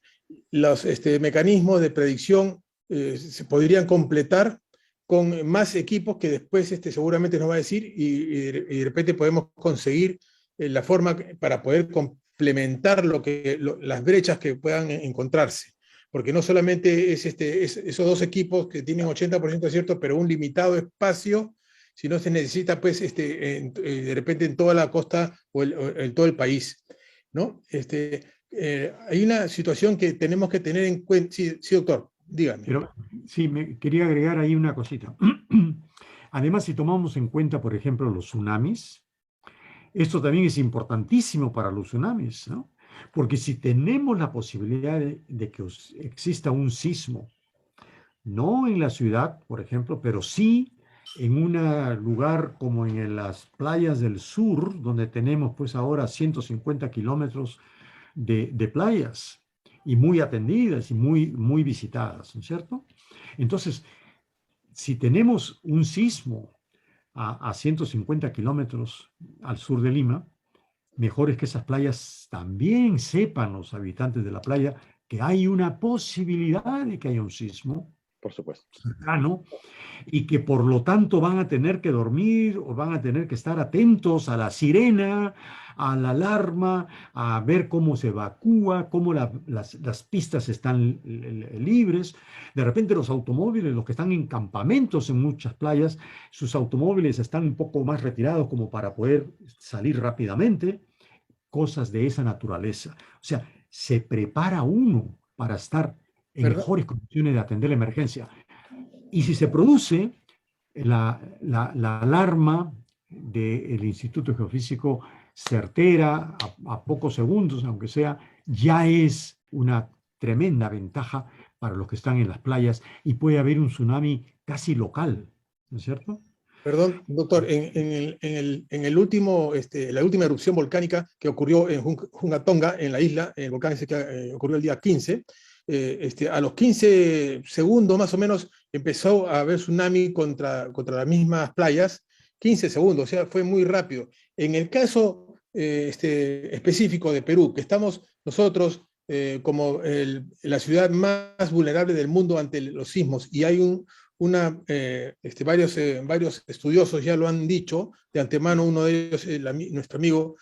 [SPEAKER 2] Los mecanismos de predicción se podrían completar con más equipos que después seguramente nos va a decir y de repente podemos conseguir la forma para poder complementar las brechas que puedan encontrarse. Porque no solamente es esos 2 equipos que tienen 80% de acierto, pero un limitado espacio, si no se necesita, pues, de repente en toda la costa o en todo el país, ¿no? Hay una situación que tenemos que tener en cuenta. Sí, doctor, dígame.
[SPEAKER 3] Pero sí, me quería agregar ahí una cosita. Además, si tomamos en cuenta, por ejemplo, los tsunamis, esto también es importantísimo para los tsunamis, ¿no? Porque si tenemos la posibilidad de que exista un sismo, no en la ciudad, por ejemplo, pero sí en un lugar como en las playas del sur, donde tenemos pues ahora 150 kilómetros de playas y muy atendidas y muy visitadas, ¿no es cierto? Entonces, si tenemos un sismo a 150 kilómetros al sur de Lima, mejor es que esas playas también sepan los habitantes de la playa que hay una posibilidad de que haya un sismo
[SPEAKER 1] Por supuesto.
[SPEAKER 3] cercano y que por lo tanto van a tener que dormir o van a tener que estar atentos a la sirena, a la alarma, a ver cómo se evacúa, cómo las pistas están libres. De repente los automóviles, los que están en campamentos en muchas playas, sus automóviles están un poco más retirados como para poder salir rápidamente, cosas de esa naturaleza. O sea, se prepara uno para estar en
[SPEAKER 2] ¿Verdad?
[SPEAKER 3] mejores condiciones de atender la emergencia. Y si se produce la alarma del Instituto Geofísico certera a pocos segundos, aunque sea, ya es una tremenda ventaja para los que están en las playas y puede haber un tsunami casi local, ¿no es cierto?
[SPEAKER 2] Perdón, doctor, en el último, la última erupción volcánica que ocurrió en Hungatonga, en la isla, en el volcán ese que ocurrió el día 15, a los 15 segundos más o menos empezó a haber tsunami contra las mismas playas, 15 segundos, o sea, fue muy rápido. En el caso específico de Perú, que estamos nosotros como la ciudad más vulnerable del mundo ante los sismos, y hay varios estudiosos ya lo han dicho de antemano, uno de ellos, nuestro amigo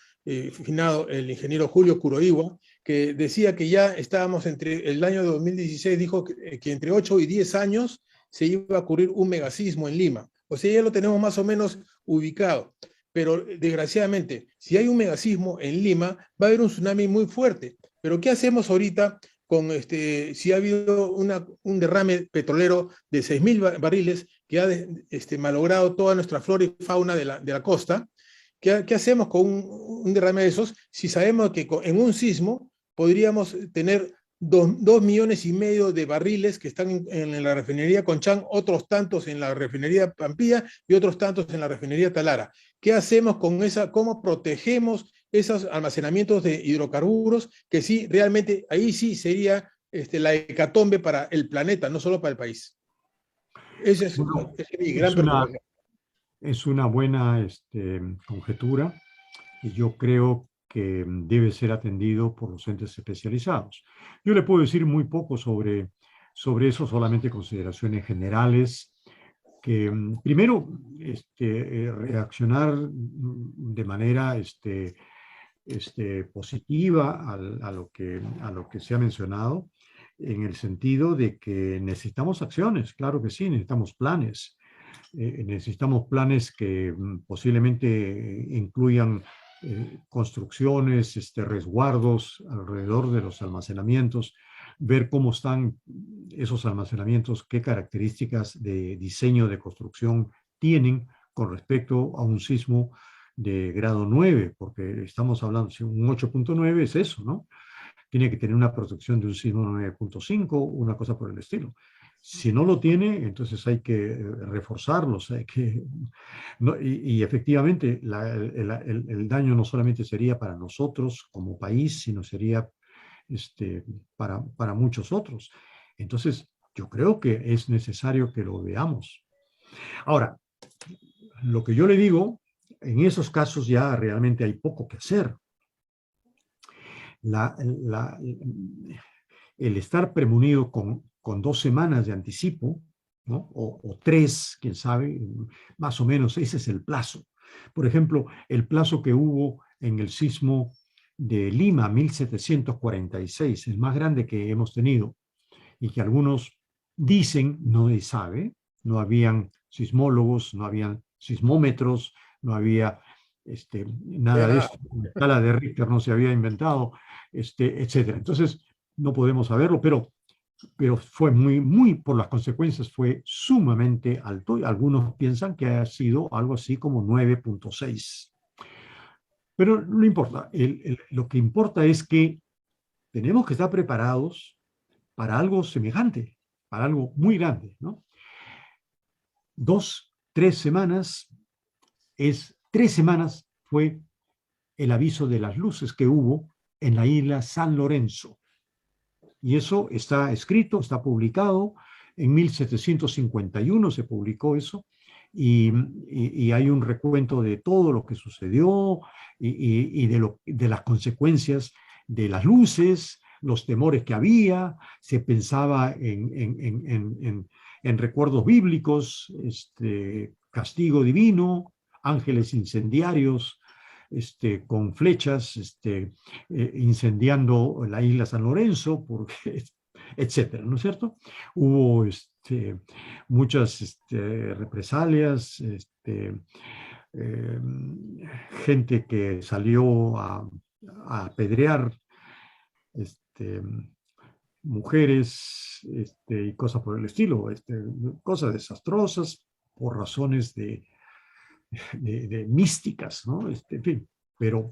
[SPEAKER 2] finado, el ingeniero Julio Kuroiwa, que decía que ya estábamos entre el año 2016, dijo que entre 8 y 10 años se iba a ocurrir un megasismo en Lima. O sea, ya lo tenemos más o menos ubicado. Pero desgraciadamente, si hay un megasismo en Lima, va a haber un tsunami muy fuerte. Pero ¿qué hacemos ahorita si ha habido un derrame petrolero de 6.000 barriles que ha malogrado toda nuestra flora y fauna de la costa? ¿Qué hacemos con un derrame de esos si sabemos que en un sismo podríamos tener 2,5 millones de barriles que están en la refinería Conchán, otros tantos en la refinería Pampilla y otros tantos en la refinería Talara? ¿Qué hacemos con esa? ¿Cómo protegemos esos almacenamientos de hidrocarburos? Que sí, realmente ahí sí sería la hecatombe para el planeta, no solo para el país. Esa es mi gran preocupación.
[SPEAKER 3] Es una buena conjetura y yo creo que debe ser atendido por los entes especializados. Yo le puedo decir muy poco sobre eso, solamente consideraciones generales, que primero reaccionar de manera positiva a lo que se ha mencionado, en el sentido de que necesitamos acciones, claro que sí, necesitamos planes. Necesitamos planes que posiblemente incluyan construcciones, resguardos alrededor de los almacenamientos, ver cómo están esos almacenamientos, qué características de diseño de construcción tienen con respecto a un sismo de grado 9, porque estamos hablando, si un 8.9 es eso, ¿no? Tiene que tener una protección de un sismo 9.5, una cosa por el estilo. Si no lo tiene, entonces hay que reforzarlos, no, y efectivamente el daño no solamente sería para nosotros como país, sino sería para muchos otros. Entonces, yo creo que es necesario que lo veamos. Ahora, lo que yo le digo, en esos casos ya realmente hay poco que hacer. El estar premonido con 2 semanas de anticipo, ¿no? O 3, quién sabe, más o menos ese es el plazo. Por ejemplo, el plazo que hubo en el sismo de Lima, 1746, el más grande que hemos tenido, y que algunos dicen, no se sabe, no habían sismólogos, no habían sismómetros, no había nada de esto, la escala de Richter no se había inventado, etcétera. Entonces, no podemos saberlo, pero fue muy, por las consecuencias, fue sumamente alto, y algunos piensan que ha sido algo así como 9.6. Pero no importa, lo que importa es que tenemos que estar preparados para algo semejante, para algo muy grande, ¿no? 2, 3 semanas, 3 semanas fue el aviso de las luces que hubo en la isla San Lorenzo. Y eso está escrito, está publicado. En 1751 se publicó eso. y hay un recuento de todo lo que sucedió y de las consecuencias de las luces, los temores que había, se pensaba en recuerdos bíblicos, castigo divino, ángeles incendiarios, con flechas, incendiando la isla San Lorenzo, porque, etcétera, ¿no es cierto? Hubo muchas represalias, eh, gente que salió a apedrear mujeres y cosas por el estilo, cosas desastrosas por razones de místicas, ¿no? En fin, pero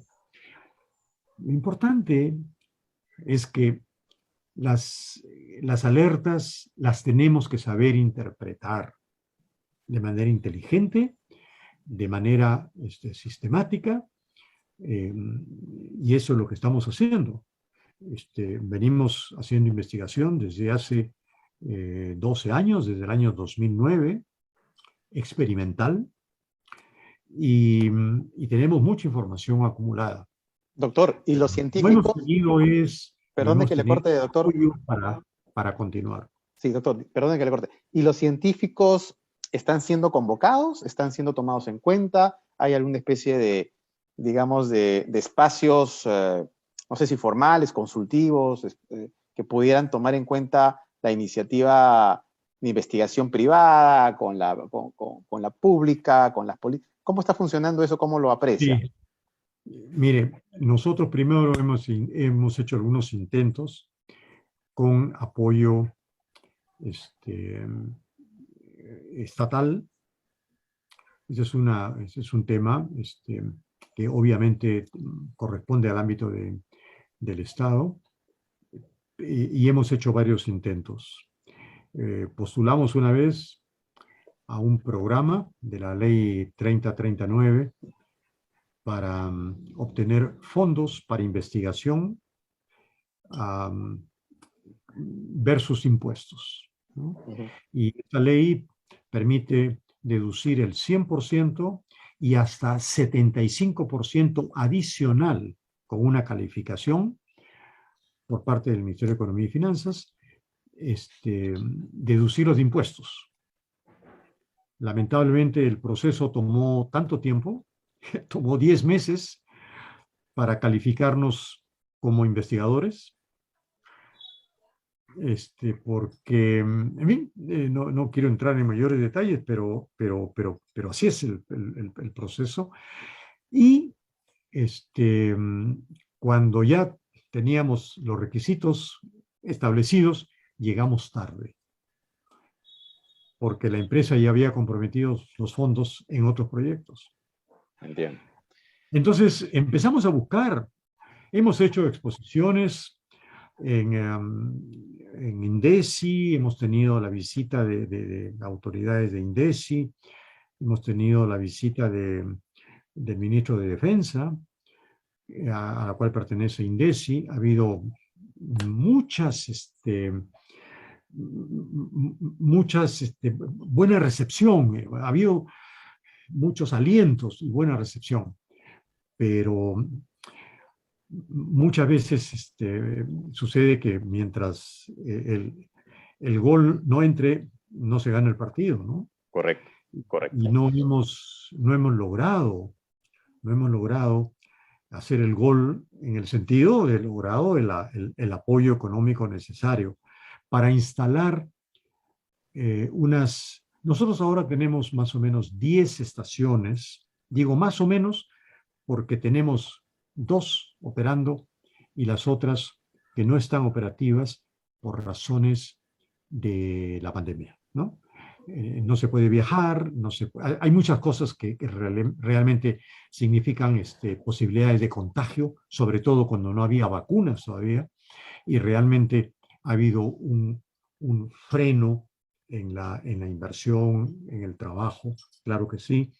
[SPEAKER 3] lo importante es que las alertas las tenemos que saber interpretar de manera inteligente, de manera sistemática, y eso es lo que estamos haciendo. Venimos haciendo investigación desde hace 12 años, desde el año 2009, experimental, y tenemos mucha información acumulada.
[SPEAKER 1] Doctor, ¿y los
[SPEAKER 3] Lo
[SPEAKER 1] científicos?
[SPEAKER 3] hemos tenido es...
[SPEAKER 1] Perdone que le corte, doctor.
[SPEAKER 3] Para continuar.
[SPEAKER 1] Sí, doctor, perdone que le corte. ¿Y los científicos están siendo convocados? ¿Están siendo tomados en cuenta? ¿Hay alguna especie de, digamos, de espacios, no sé si formales, consultivos, que pudieran tomar en cuenta la iniciativa de investigación privada con la pública, con las políticas? ¿Cómo está funcionando eso? ¿Cómo lo aprecia?
[SPEAKER 3] Sí. Mire, nosotros primero hemos hecho algunos intentos con apoyo estatal. Ese es un tema que obviamente corresponde al ámbito del Estado, y hemos hecho varios intentos. Postulamos una vez a un programa de la ley 3039 para obtener fondos para investigación versus impuestos, ¿no? Y esta ley permite deducir el 100% y hasta 75% adicional con una calificación por parte del Ministerio de Economía y Finanzas, deducir los impuestos. Lamentablemente el proceso tomó tanto tiempo, tomó 10 meses para calificarnos como investigadores, porque, en fin, no quiero entrar en mayores detalles, pero así es el proceso. Y cuando ya teníamos los requisitos establecidos, llegamos tarde, porque la empresa ya había comprometido los fondos en otros proyectos.
[SPEAKER 1] Entiendo.
[SPEAKER 3] Entonces empezamos a buscar. Hemos hecho exposiciones en INDECI, hemos tenido la visita de autoridades de INDECI, hemos tenido la visita del ministro de Defensa, a la cual pertenece INDECI. Ha habido buena recepción, ha habido muchos alientos y buena recepción, pero muchas veces sucede que mientras el gol no entre, no se gana el partido, ¿no?
[SPEAKER 1] Correcto, correcto.
[SPEAKER 3] Y no hemos logrado hacer el gol en el sentido de logrado el apoyo económico necesario para instalar Nosotros ahora tenemos más o menos 10 estaciones, digo más o menos porque tenemos 2 operando y las otras que no están operativas por razones de la pandemia, ¿no? No se puede viajar, hay muchas cosas que realmente significan posibilidades de contagio, sobre todo cuando no había vacunas todavía, y realmente ha habido un freno en la inversión, en el trabajo, claro que sí,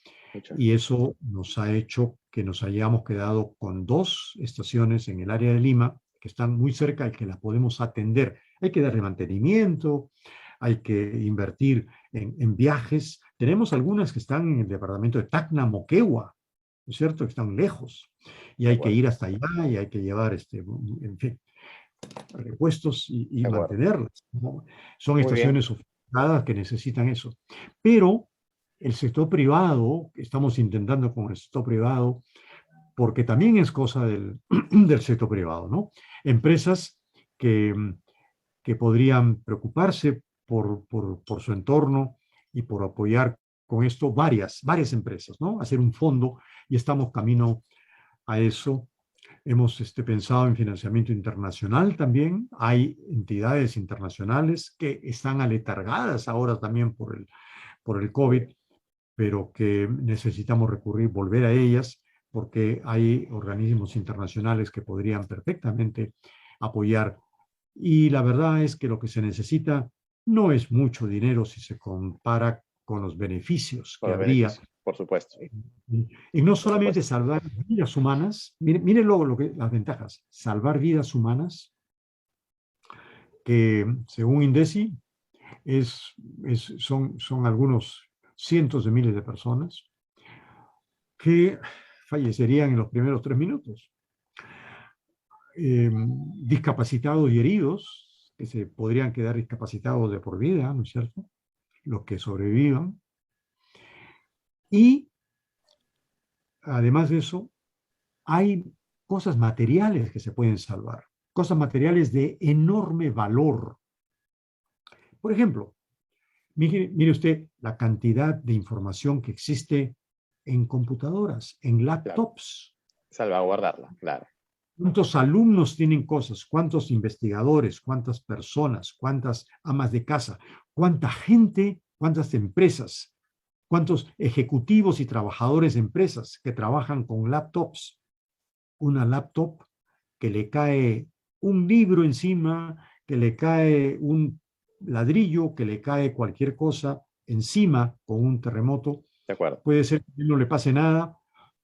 [SPEAKER 3] y eso nos ha hecho que nos hayamos quedado con 2 estaciones en el área de Lima, que están muy cerca y que las podemos atender. Hay que darle mantenimiento, hay que invertir en viajes, Tenemos algunas que están en el departamento de Tacna, Moquegua, ¿no es cierto? Que están lejos. Y
[SPEAKER 1] De
[SPEAKER 3] hay que
[SPEAKER 1] acuerdo,
[SPEAKER 3] ir hasta allá y hay que llevar, en fin, repuestos y
[SPEAKER 1] de acuerdo.
[SPEAKER 3] mantenerlas, ¿no? Son
[SPEAKER 1] Muy bien,
[SPEAKER 3] estaciones sofisticadas que necesitan eso. Pero el sector privado, estamos intentando con el sector privado, porque también es cosa del, del sector privado, ¿no? Empresas que, que podrían preocuparse por su entorno y por apoyar con esto varias empresas, ¿no? Hacer un fondo y estamos camino a eso. Hemos pensado en financiamiento internacional también. Hay entidades internacionales que están aletargadas ahora también por el
[SPEAKER 1] muy
[SPEAKER 3] COVID,
[SPEAKER 1] bien.
[SPEAKER 3] pero que necesitamos recurrir, volver a ellas, porque hay organismos internacionales que podrían perfectamente apoyar. Y la verdad es que lo que se necesita no es mucho dinero si se compara con los beneficios
[SPEAKER 1] Por
[SPEAKER 3] que
[SPEAKER 1] los
[SPEAKER 3] habría
[SPEAKER 1] beneficios, por supuesto,
[SPEAKER 3] y no
[SPEAKER 1] por
[SPEAKER 3] solamente
[SPEAKER 1] supuesto.
[SPEAKER 3] salvar vidas humanas, miren luego las ventajas, salvar vidas humanas, que según INDECI son algunos cientos de miles de personas que fallecerían en los primeros 3 minutos. Discapacitados y heridos, que se podrían quedar discapacitados de por vida, ¿no es cierto? Los que sobrevivan. Y además de eso, hay cosas materiales que se pueden salvar, cosas materiales de enorme valor. Por ejemplo, mire usted la cantidad de información que existe en computadoras, en
[SPEAKER 1] Claro,
[SPEAKER 3] laptops.
[SPEAKER 1] salvaguardarla, claro.
[SPEAKER 3] ¿Cuántos alumnos tienen cosas? ¿Cuántos investigadores? ¿Cuántas personas? ¿Cuántas amas de casa? ¿Cuánta gente? ¿Cuántas empresas? ¿Cuántos ejecutivos y trabajadores de empresas que trabajan con laptops? Una laptop que le cae un libro encima, que le cae un ladrillo, que le cae cualquier cosa encima con un terremoto.
[SPEAKER 1] De acuerdo.
[SPEAKER 3] Puede ser que no le pase nada,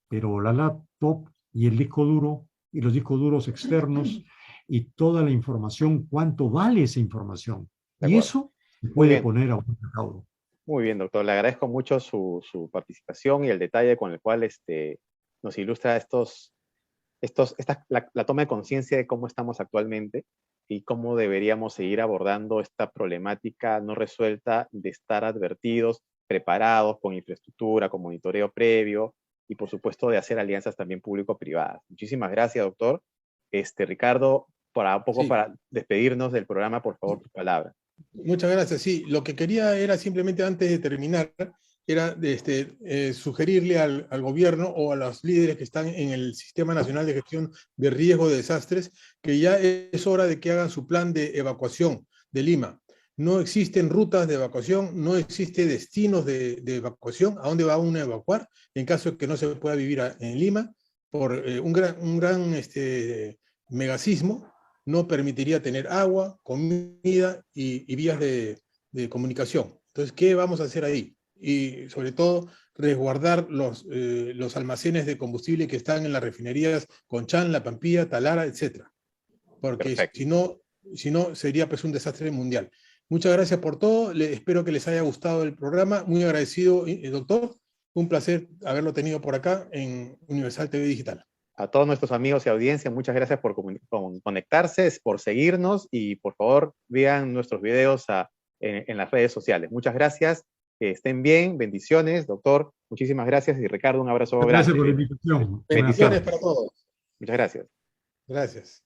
[SPEAKER 3] pero la laptop y el disco duro y los discos duros externos y toda la información, ¿cuánto vale esa información?
[SPEAKER 1] De
[SPEAKER 3] Y
[SPEAKER 1] acuerdo.
[SPEAKER 3] eso se
[SPEAKER 1] Muy
[SPEAKER 3] puede
[SPEAKER 1] bien.
[SPEAKER 3] poner a un recaudo.
[SPEAKER 1] Muy bien, doctor. Le agradezco mucho su participación y el detalle con el cual nos ilustra la toma de conciencia de cómo estamos actualmente y cómo deberíamos seguir abordando esta problemática no resuelta de estar advertidos, preparados, con infraestructura, con monitoreo previo y, por supuesto, de hacer alianzas también público-privadas. Muchísimas gracias, doctor. Ricardo, para un poco
[SPEAKER 2] Sí.
[SPEAKER 1] para despedirnos del programa, por favor, tu palabra.
[SPEAKER 2] Muchas gracias. Sí, lo que quería era simplemente antes de terminar, era sugerirle al gobierno o a los líderes que están en el Sistema Nacional de Gestión de Riesgo de Desastres, que ya es hora de que hagan su plan de evacuación de Lima. No existen rutas de evacuación, no existen destinos de evacuación, a dónde va uno a evacuar, en caso de que no se pueda vivir en Lima, por un gran megacismo no permitiría tener agua, comida y vías de comunicación. Entonces, ¿qué vamos a hacer ahí? Y sobre todo, resguardar los almacenes de combustible que están en las refinerías Conchán, La Pampilla, Talara, etc. Porque
[SPEAKER 1] Perfecto.
[SPEAKER 2] si no sería pues un desastre mundial. Muchas gracias por todo. Espero que les haya gustado el programa. Muy agradecido, doctor. Un placer haberlo tenido por acá en Universal TV Digital.
[SPEAKER 1] A todos nuestros amigos y audiencia, muchas gracias por conectarse, por seguirnos y por favor vean nuestros videos en las redes sociales. Muchas gracias, que estén bien, bendiciones, doctor, muchísimas gracias y Ricardo, un abrazo
[SPEAKER 3] Gracias por la
[SPEAKER 1] grande.
[SPEAKER 3] invitación. Buenas
[SPEAKER 2] Bendiciones
[SPEAKER 3] tardes.
[SPEAKER 2] para todos.
[SPEAKER 1] Muchas gracias.
[SPEAKER 2] Gracias.